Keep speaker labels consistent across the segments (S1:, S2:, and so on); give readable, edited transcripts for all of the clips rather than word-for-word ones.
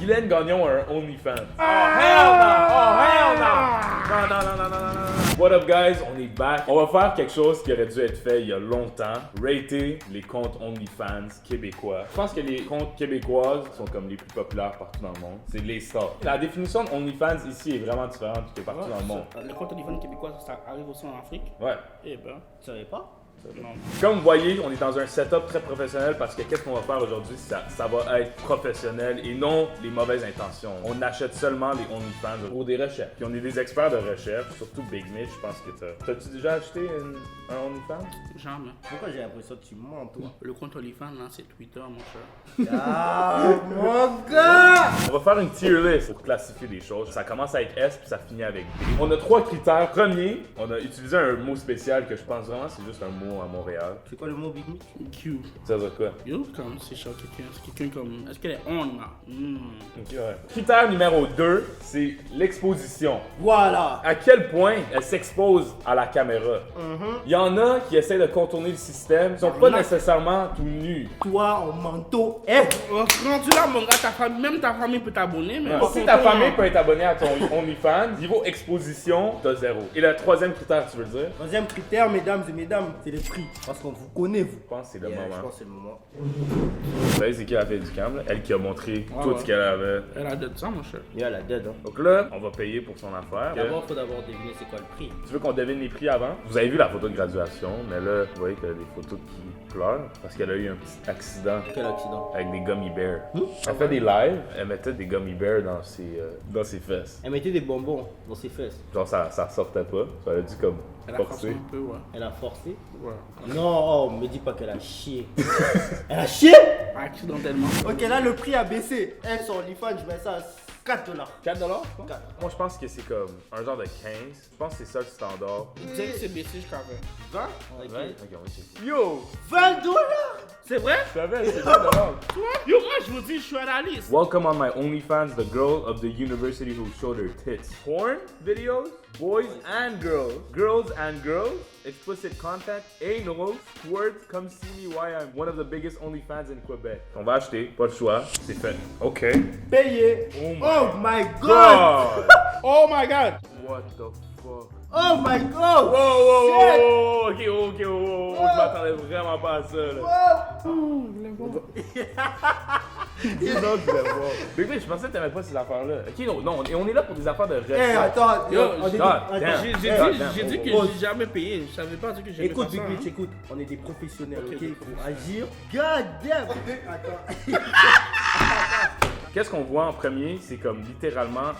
S1: Guylaine Gagnon a un OnlyFans.
S2: Oh hell no! Oh hell no!
S1: Non. What up guys, on est back. On va faire quelque chose qui aurait dû être fait il y a longtemps. Rater les comptes OnlyFans québécois. Je pense que les comptes québécoises sont comme les plus populaires partout dans le monde. C'est les stars. La définition de OnlyFans ici est vraiment différente que partout dans le monde.
S2: Le compte téléphone québécois, ça arrive aussi en Afrique.
S1: Ouais.
S2: Eh ben, tu savais pas? Non.
S1: Comme vous voyez, on est dans un setup très professionnel parce que qu'est-ce qu'on va faire aujourd'hui, ça va être professionnel et non les mauvaises intentions. On achète seulement les OnlyFans pour des recherches. Puis on est des experts de recherche, surtout Big Mitch, je pense que t'as-tu déjà acheté un OnlyFans?
S2: Jamais.
S3: Pourquoi j'ai l'impression que tu mens, toi?
S2: Le compte OnlyFans, là, c'est Twitter, mon cher.
S3: Ah, mon gars!
S1: On va faire une tier list pour classifier des choses. Ça commence avec S puis ça finit avec B. On a 3 critères. Premier, on a utilisé un mot spécial que je pense vraiment c'est juste un mot à Montréal.
S3: C'est quoi le mot Big Meat?
S2: Q.
S1: Ça veut dire quoi?
S2: Yo, comme c'est genre quelqu'un. C'est quelqu'un comme. Est-ce qu'elle est on là?
S1: Ok, ouais. Critère numéro 2, c'est l'exposition.
S3: Voilà!
S1: À quel point elle s'expose à la caméra. Il y en a qui essaient de contourner le système, ils sont pas nécessairement tout nus.
S3: Toi en manteau, eh!
S2: Rendu là, mon gars, même ta famille peut t'abonner, mais.
S1: Si ta famille peut être abonnée à ton OnlyFans, niveau exposition, t'as 0. Et le troisième critère, tu veux le dire?
S3: Troisième critère, mesdames et mesdames, c'est le prix. Parce qu'on vous connaît, vous.
S1: Je pense que c'est le
S3: Je
S1: moment.
S3: pense que c'est le moment.
S1: Vous savez, c'est qui a fait du cam, là? Elle qui a montré tout
S2: ouais.
S1: ce qu'elle avait.
S2: Elle a de ça, mon cher.
S3: Il y a la dead, hein.
S1: Donc là, on va payer pour son affaire.
S3: D'abord, faut d'abord deviner c'est quoi le prix.
S1: Tu veux qu'on devine les prix avant? Vous avez vu la photo de graduation, mais là, vous voyez qu'elle a des photos qui pleurent parce qu'elle a eu un petit accident
S3: Quel accident?
S1: avec des gummy bears. Elle fait des lives, elle mettait des gummy bears dans ses fesses.
S3: Elle mettait des bonbons dans ses fesses.
S1: Genre, ça sortait pas. Ça a dû comme
S2: Elle a forcé
S1: forcer.
S2: un peu, ouais.
S3: Elle a forcé.
S2: Ouais.
S3: Non, oh, me dis pas qu'elle a chié. Elle a chié?
S2: Accidentellement.
S3: Ok, là, le prix a baissé. Elle, sur OnlyFans, je mets ça à 4 $.
S1: 4 $, je pense?
S3: 4.
S1: Moi, je pense que c'est comme un genre de 15. Je pense que c'est ça le standard.
S2: Tu sais que c'est baissé jusqu'à 20.
S3: 20?
S1: Ok,
S3: Ok.
S1: on va essayer. Yo!
S3: 20 $?
S2: C'est vrai?
S1: Tu savais, c'est 4 $.
S2: Yo, moi, je vous dis, je suis analyste.
S1: Welcome on my OnlyFans, the girl of the university who showed her tits. Porn videos, boys and girls. Girls and girls, explicit content, anal, words, come see me why I'm one of the biggest OnlyFans in Quebec. On va acheter, pas le choix, c'est fait. Ok.
S3: Payé.
S1: Oh
S3: Oh my god!
S1: God!
S2: Oh my god.
S1: What the fuck?
S3: Oh my god!
S1: Wow, ok, je m'attendais vraiment pas à ça, là. Non, je voulais voir. Bébé, je pensais que t'aimais pas ces affaires-là. Ok, non, on est là pour des affaires de
S3: Eh,
S1: recherche.
S3: attends,
S2: Yo,
S3: on est
S1: God
S3: des-
S1: damn.
S3: attends.
S2: J'ai dit que
S3: Oh.
S2: j'ai jamais payé. Je savais pas que j'ai
S3: Écoute,
S2: pas
S3: Big
S2: ça,
S3: Mitch,
S2: hein.
S3: écoute. On est des professionnels,
S2: Ok,
S3: ok?
S2: des
S3: Il faut agir. God damn! Attends.
S1: Qu'est-ce qu'on voit en premier? C'est comme littéralement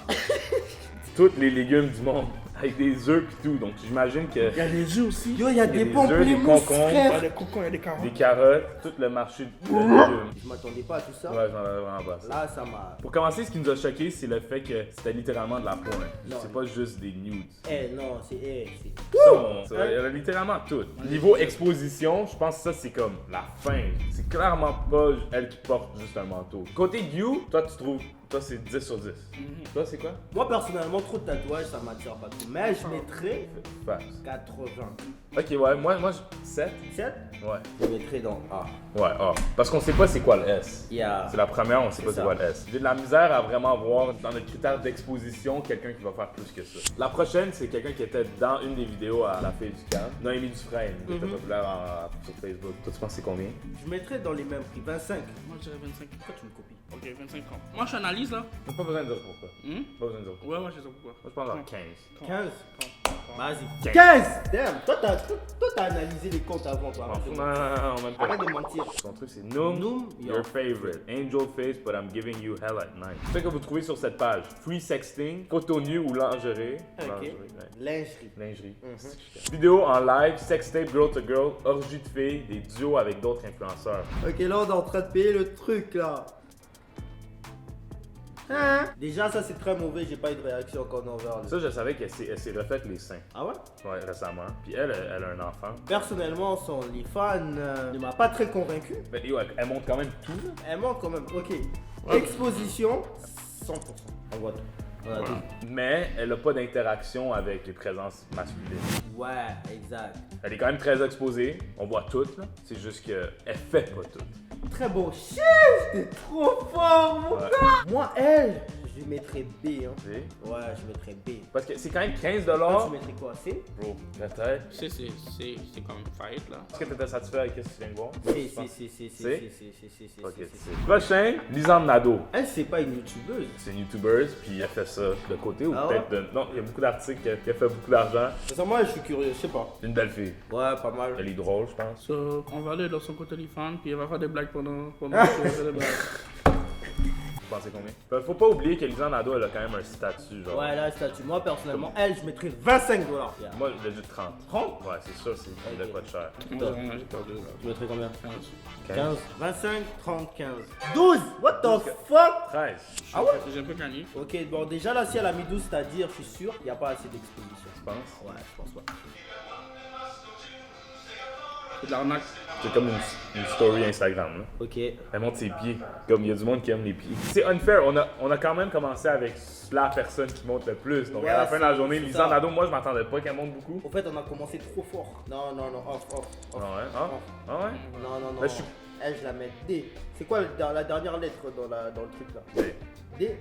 S1: tous les légumes du monde. Avec des œufs pis tout. Donc j'imagine que
S2: Il y a des œufs aussi.
S3: Yo, il y a
S1: Il y a
S3: des
S1: des
S3: pompes,
S1: œufs, des concombres.
S2: Il y a
S3: frère.
S2: des cocons, il y a des carottes.
S1: des carottes, tout le marché de légumes.
S3: Je m'attendais pas à tout ça.
S1: Ouais, j'en avais vraiment pas. Ça.
S3: Là, ça m'a.
S1: Pour commencer, ce qui nous a choqué, c'est le fait que c'était littéralement de la porn.
S3: Non.
S1: C'est pas juste des nudes.
S3: Eh, non, c'est.
S1: Ça, il y a littéralement tout. Niveau exposition, je pense que ça c'est comme la fin. C'est clairement pas elle qui porte juste un manteau. Côté You, toi tu trouves, toi c'est 10 sur 10. Toi c'est quoi?
S3: Moi, personnellement, trop de tatouages, ça m'attire pas trop. Mais je mettrais
S1: Facts.
S3: 80.
S1: Ok, ouais, moi 7.
S3: 7?
S1: Ouais.
S3: Je mettrais dans A.
S1: Ouais, ah. Parce qu'on sait pas c'est quoi le S.
S3: Il y a.
S1: C'est la première, on sait pas
S3: C'est
S1: c'est quoi
S3: ça.
S1: le S. J'ai de la misère à vraiment voir dans le critère d'exposition quelqu'un qui va faire plus que ça. La prochaine, c'est quelqu'un qui était dans une des vidéos à la fille du camp. Noémie Dufresne, qui était populaire sur Facebook. Toi, tu penses c'est combien?
S3: Je mettrais dans les mêmes prix. 25.
S2: Moi, je dirais 25.
S3: Pourquoi tu me copies?
S2: Ok, 25 ans. Moi, je analyse là.
S1: T'as pas besoin de dire pourquoi. Pas besoin de dire pourquoi.
S2: Ouais, moi, je sais pourquoi.
S1: Moi, je pense à 15.
S3: 15. Vas-y.
S1: 15.
S3: 15! Damn! Toi, t'as analysé les comptes avant, toi.
S1: Non, même pas.
S3: Arrête de mentir.
S1: Son truc, c'est Noom,
S3: Noom,
S1: your favorite. Angel face, but I'm giving you hell at night. C'est ce que vous trouvez sur cette page. Free sexting, photo nue ou lingerie.
S3: Ok.
S1: Lingerie, ouais.
S3: Lingerie.
S1: Lingerie. Vidéo en live, sextape girl to girl, orgie de filles, des duos avec d'autres influenceurs.
S3: Ok, là, on est en train de payer le truc, là. Hein? Déjà, ça, c'est très mauvais. J'ai pas eu de réaction encore envers le.
S1: Ça, je savais qu'elle s'est refaite les seins.
S3: Ah ouais?
S1: Ouais, récemment. Puis elle a un enfant.
S3: Personnellement, son OnlyFans ne m'a pas très convaincu.
S1: Mais yo, elle montre quand même tout, là.
S3: Elle manque quand même. Ok. Exposition, 100%. On voit tout. On a tout.
S1: Mais elle a pas d'interaction avec les présences masculines.
S3: Ouais, exact.
S1: Elle est quand même très exposée. On voit tout, là. C'est juste qu'elle fait pas tout.
S3: Très beau. Shit, t'es trop fort, mon
S1: Ouais.
S3: gars. Moi, elle, je mettrais B. Hein.
S1: B.
S3: Ouais, je mettrais B.
S1: Parce que c'est quand même 15
S3: Toi, tu mettrais quoi? C?
S1: Bro, peut-être.
S2: C'est comme fight là.
S1: Est-ce que t'étais satisfait avec ce que tu viens de voir?
S3: C.
S1: Prochain, Lisanne Nadeau.
S3: Elle, c'est pas une youtubeuse.
S1: C'est une YouTubeuse, puis elle fait ça de côté ou
S3: Ah
S1: peut-être de... Non, il y a beaucoup d'articles qui a fait beaucoup d'argent.
S3: Ça, moi, je suis curieux, je sais pas.
S1: C'est une belle fille.
S3: Ouais, pas mal.
S1: Elle est drôle, je pense.
S2: So, on va aller dans son côté OnlyFans, puis elle va faire des blagues pendant que je fais des blagues.
S1: Vous pensez combien? Faut pas oublier que Lisanne Nadeau, elle a quand même un statut, genre.
S3: Ouais, là, statut. Moi, personnellement, elle, je mettrais 25 $. Yeah.
S1: Moi, j'ai dit 30.
S3: 30?
S1: Ouais, c'est sûr, c'est de quoi de cher.
S2: J'ai perdu là.
S3: Tu mettrais combien?
S2: 15.
S3: 15. 25, 30, 15. 12! What the fuck?
S1: 13.
S3: Ah ouais?
S2: J'ai un peu gagné.
S3: Ok, bon, déjà là, si elle a mis 12, c'est-à-dire, je suis sûr qu'il n'y a pas assez d'exposition.
S1: Je pense.
S3: Ouais, je pense pas.
S2: C'est de l'arnaque.
S1: C'est comme une story Instagram, là.
S3: Ok.
S1: Elle montre ses pieds. Comme il y a du monde qui aime les pieds. C'est unfair. On a quand même commencé avec la personne qui monte le plus. Donc
S3: Ouais,
S1: à la fin de la
S3: c'est-
S1: journée,
S3: c'est
S1: Lisanne
S3: ça.
S1: Nadeau, moi je m'attendais pas qu'elle monte beaucoup.
S3: Au fait, on a commencé trop fort. Non, off.
S1: Ah ouais? Ah? Ah ouais?
S3: Non.
S1: Là, je suis-
S3: Elle, je la mets D. C'est quoi la dernière lettre dans le truc là?
S1: D.
S3: D.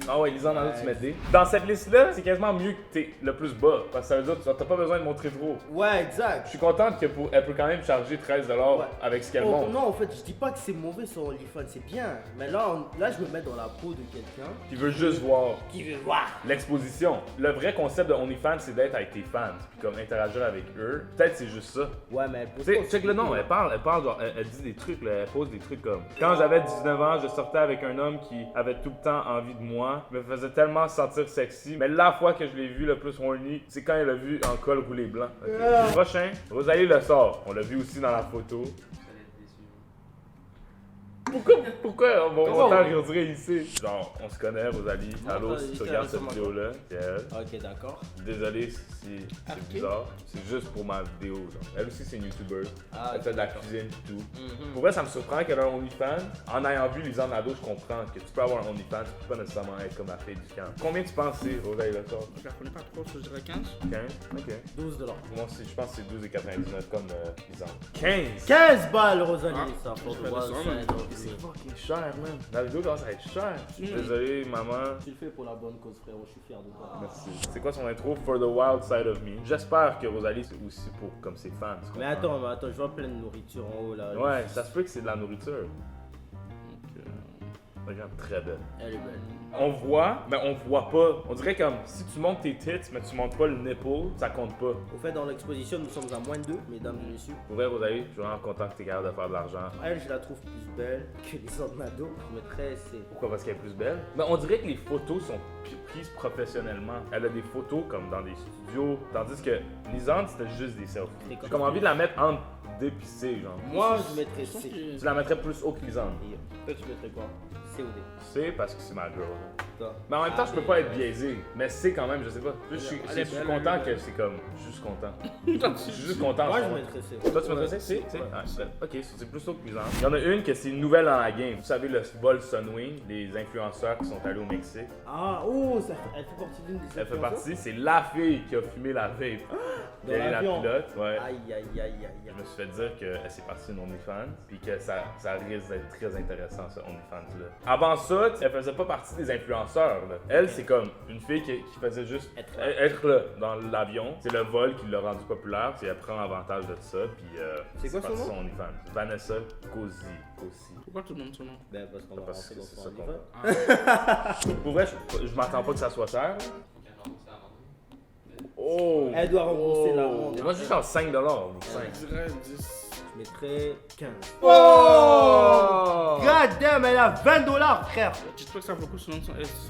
S1: Ah ouais, Lisanne Nadeau,
S3: Ouais.
S1: tu mets D. Dans cette liste-là, c'est quasiment mieux que t'es le plus bas. Parce que ça veut dire que t'as pas besoin de montrer trop.
S3: Ouais,
S1: Je
S3: exact.
S1: suis contente qu'elle peut quand même charger 13 $
S3: Ouais.
S1: avec ce qu'elle
S3: Oh,
S1: montre.
S3: non, en fait, je dis pas que c'est mauvais sur OnlyFans, c'est bien. Mais là, là, je me mets dans la peau de quelqu'un
S1: Qui veut juste voir
S3: qui veut voir.
S1: l'exposition. Le vrai concept de OnlyFans, c'est d'être avec tes fans. Puis comme interagir avec eux. Peut-être c'est juste ça.
S3: Ouais, mais elle pose
S1: Tu sais,
S3: pas
S1: check le nom,
S3: aussi.
S1: elle parle genre, elle dit des trucs, là, elle pose des trucs comme quand j'avais 19 ans, je sortais avec un homme qui avait tout le temps envie de moi, me faisait tellement sentir sexy, mais la fois que je l'ai vu le plus horny, c'est quand elle a vu en col roulé blanc. Ok.
S3: Yeah.
S1: Prochain, Rosalie Le Sort, on l'a vu aussi dans la photo. Pourquoi mon
S3: Comment?
S1: montage on dirait ici? Genre, on se connaît, Rosalie.
S3: Non,
S1: Allô,
S3: pas
S1: si tu
S3: juste
S1: regardes cette
S3: récemment.
S1: vidéo-là, c'est elle.
S3: Ok, d'accord.
S1: Désolé si c'est bizarre, c'est juste pour ma vidéo. Genre. Elle aussi, c'est une YouTuber.
S3: Ah,
S1: Elle fait de la
S3: d'accord.
S1: cuisine et tout.
S3: Mhm.
S1: Pour vrai, ça me surprend qu'elle ait un OnlyFans. En ayant vu Lisanne Nadeau, je comprends que tu peux avoir un OnlyFans, tu peux pas nécessairement être comme la fille du camp. Combien tu penses c'est, Rosalie Le Sort?
S2: Je la connais pas trop, je dirais 15.
S1: 15? Ok.
S3: 12 $.
S1: Moi aussi, je pense que c'est 12,99 comme Lisanne. 15!
S3: 15 balles, Rosalie,
S2: Ah,
S3: ça, pour
S2: je
S3: the
S2: fais
S3: wild
S2: des sommes.
S3: side of
S1: C'est
S3: me.
S1: fucking cher, man. La vidéo commence à être chère. Désolé, maman.
S3: Tu le fais pour la bonne cause, frérot, je suis fier de toi.
S1: Merci. C'est quoi son intro? For the wild side of me. J'espère que Rosalie, c'est aussi pour comme ses fans. tu
S3: Mais
S1: comprends?
S3: attends, je vois plein de nourriture en haut là.
S1: Ouais, ça se peut que c'est de la nourriture.
S2: Donc,
S1: Regarde, très belle.
S3: Elle est belle.
S1: On voit, mais on voit pas. On dirait comme si tu montes tes tits, mais tu montes pas le nipple, ça compte pas.
S3: Au fait, dans l'exposition, nous sommes à moins de 2, mesdames et messieurs.
S1: Pour vrai, Rosalie, je suis vraiment content que t'es capable de faire de l'argent.
S3: Elle, je la trouve plus belle que les autres Nado. Je mettrais C.
S1: Pourquoi? Parce qu'elle est plus belle? Mais on dirait que les photos sont prises professionnellement. Elle a des photos comme dans des studios, tandis que Lisanne, c'était juste des selfies.
S3: C'est
S1: J'ai comme envie de la mettre entre D et C, genre.
S3: Moi, je mettrais
S2: je pense
S3: C.
S2: que-
S1: Tu la mettrais plus haut que Lisanne.
S3: Et toi, tu mettrais quoi? C ou D?
S1: C parce que c'est ma girl.
S3: Toi.
S1: Mais en même temps, je peux pas être biaisé. Mais C quand même, je sais pas. Je suis
S2: Elle est
S1: je suis
S2: belle,
S1: content
S2: elle est
S1: que
S2: belle.
S1: c'est comme. Je suis juste content. Je suis juste content.
S3: Moi,
S1: en ce
S3: je
S1: moment.
S3: mettrais C.
S1: Toi, tu mettrais ça? C?
S3: Ouais.
S1: Ah, c'est belle. Ok, c'est plus haut que Lisanne. Il y en a une que c'est une nouvelle dans la game. Vous savez, le vol Sunwing, les influenceurs qui sont allés au Mexique.
S3: Ah, oh, elle fait partie d'une des
S1: Elle fait
S3: influenceurs?
S1: partie, c'est la fille qui a fumé la vape.
S3: Dans
S1: Elle est la
S3: l'avion.
S1: pilote, ouais.
S3: Aïe.
S1: Je me suis fait dire qu'elle s'est partie d'une OnlyFans, puis que ça risque d'être très intéressant, ce OnlyFans-là. Avant ça, elle faisait pas partie des influenceurs, là. Elle, c'est comme une fille qui faisait juste être là, dans l'avion. C'est le vol qui l'a rendu populaire, puis elle prend avantage de ça, puis
S3: C'est quoi
S1: parti
S3: son nom?
S1: OnlyFans. Vanessa Cozy.
S2: Pourquoi tout le monde son nom?
S3: Ben, parce qu'on va
S1: Parce
S3: rentrer
S1: que
S3: dans
S1: c'est
S3: son
S1: ça qu'on
S3: OnlyFans.
S1: Pour vrai, je m'attends pas que ça soit cher. Oh!
S3: Elle doit rembourser la ronde.
S1: Moi, je dis genre 5 $.
S2: Je dirais 10.
S3: Je mettrais 15.
S1: Oh!
S3: God damn, elle a 20 $, frère.
S2: J'espère que ça vaut le coup, sinon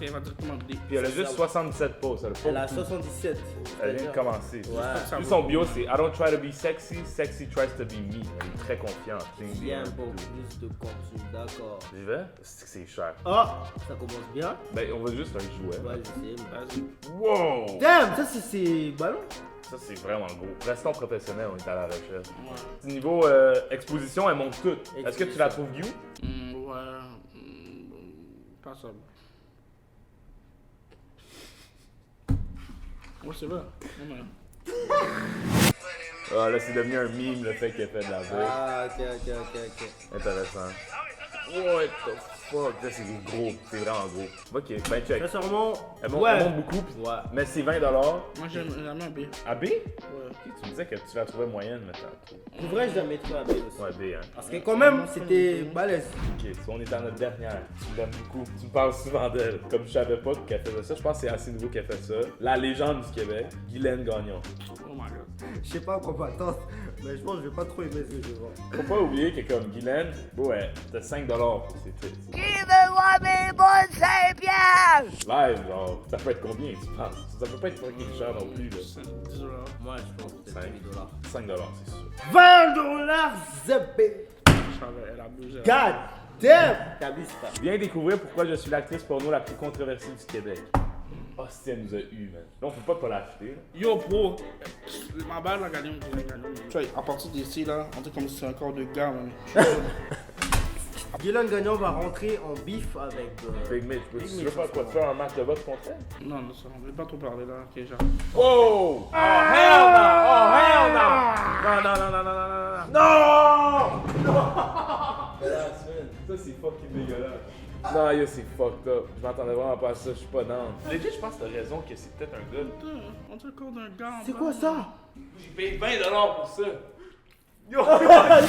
S2: elle va directement D.
S1: Puis elle a juste 67 posts, elle a pas
S3: Elle a
S1: beaucoup.
S3: 77.
S1: Elle vient de commencer.
S3: Ouais.
S1: Lui, son bio, c'est I don't try to be sexy, sexy tries to be me. Elle est très confiante.
S3: Il y a un peu plus de contenu, d'accord.
S1: J'y vais? C'est cher.
S3: Ah, ça commence bien.
S1: Ben, on veut juste un jouet.
S3: Ouais, je sais.
S2: Vas-y.
S1: Wow!
S3: Damn, ça c'est ballon.
S1: Ça, c'est vraiment gros. Restons professionnels, on est à la recherche.
S2: Ouais.
S1: Niveau exposition, elle monte toute. Est-ce que tu la trouves you?
S2: Ouais. Pas ça. Ouais, c'est vrai. Non, mais...
S1: Ah, là, c'est devenu un meme le fait qu'elle fait de la veille.
S3: Ah, ok.
S1: Intéressant. What the fuck? Ça, c'est gros. C'est vraiment gros. Ok, ben check.
S3: Sincèrement,
S1: Elle
S3: ouais.
S1: monte beaucoup, pis-
S3: Ouais.
S1: mais c'est 20$.
S2: Moi, j'aime un B.
S1: À B?
S2: Ouais.
S1: Ok, tu me disais que tu la trouvais moyenne, mais t'as trop.
S3: Pour vrai, je la mettrais à B aussi.
S1: Ouais, B, hein.
S3: Parce que quand même, c'était balèze.
S1: Ok, so on est dans notre dernière. Tu l'aimes beaucoup. Tu me parles souvent d'elle. Comme je savais pas qu'elle faisait ça, je pense que c'est assez nouveau qu'elle fait ça. La légende du Québec, Guylaine Gagnon.
S2: Oh my god.
S3: Je sais pas quoi m'attendre, mais je pense que je vais pas trop aimer ce que je vais voir.
S1: Faut pas oublier que comme Guylaine, ouais, t'as 5$ pour ses titres.
S4: Qui veut voir mes bonnes 5 piastres?
S1: Live, genre, ça peut être combien, tu penses? Ça peut pas être fucking cher non plus, là.
S2: 10$.
S3: Moi, je pense que c'est
S1: 5
S3: $10.
S1: 5$, c'est sûr.
S3: $20 zébé.
S2: Elle a bougé.
S3: God damn! T'abuses pas.
S1: Viens découvrir pourquoi je suis l'actrice porno la plus controversée du Québec. Oh, si elle nous a eu, man. Là, on peut pas l'acheter, là.
S2: Yo, bro, ma balle a gagné, Tu vois, à partir d'ici, là, on dit comme si c'est un corps de gars, man.
S3: Guylaine Gagnon va rentrer en bif avec.
S1: Big Mitch,
S3: Big
S1: tu
S3: Mitch,
S1: veux pas quoi, faire un match de boxe contre elle?
S2: Non, non, ça, on veut pas trop parler, là. Ok, genre.
S1: Wow! Oh, hell no! Oh, hell no! Non, non, non, non, non, non, non, non! Non! Ça, c'est fucking dégueulasse. Non, yo, c'est fucked up. Je m'attendais vraiment pas à ça, je suis pas down. Legit, je pense que t'as raison que c'est peut-être un gars.
S2: Putain, on dit le corps d'un gars.
S3: C'est quoi ça?
S1: J'ai payé 20$ pour ça. Yo!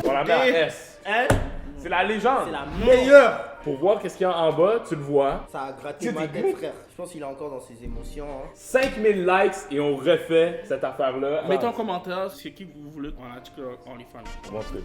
S1: On la met à S.
S3: Elle,
S1: C'est la légende.
S3: c'est la meilleure!
S1: Pour voir qu'est-ce qu'il y a en bas, tu le vois.
S3: Ça a gratté
S1: C'est
S3: ma
S1: des
S3: tête,
S1: gros.
S3: frère. Je pense qu'il est encore dans ses émotions. Hein.
S1: 5000 likes et on refait cette affaire-là.
S2: Mettez en commentaire c'est qui vous voulez qu'on article OnlyFans.
S1: Bon truc.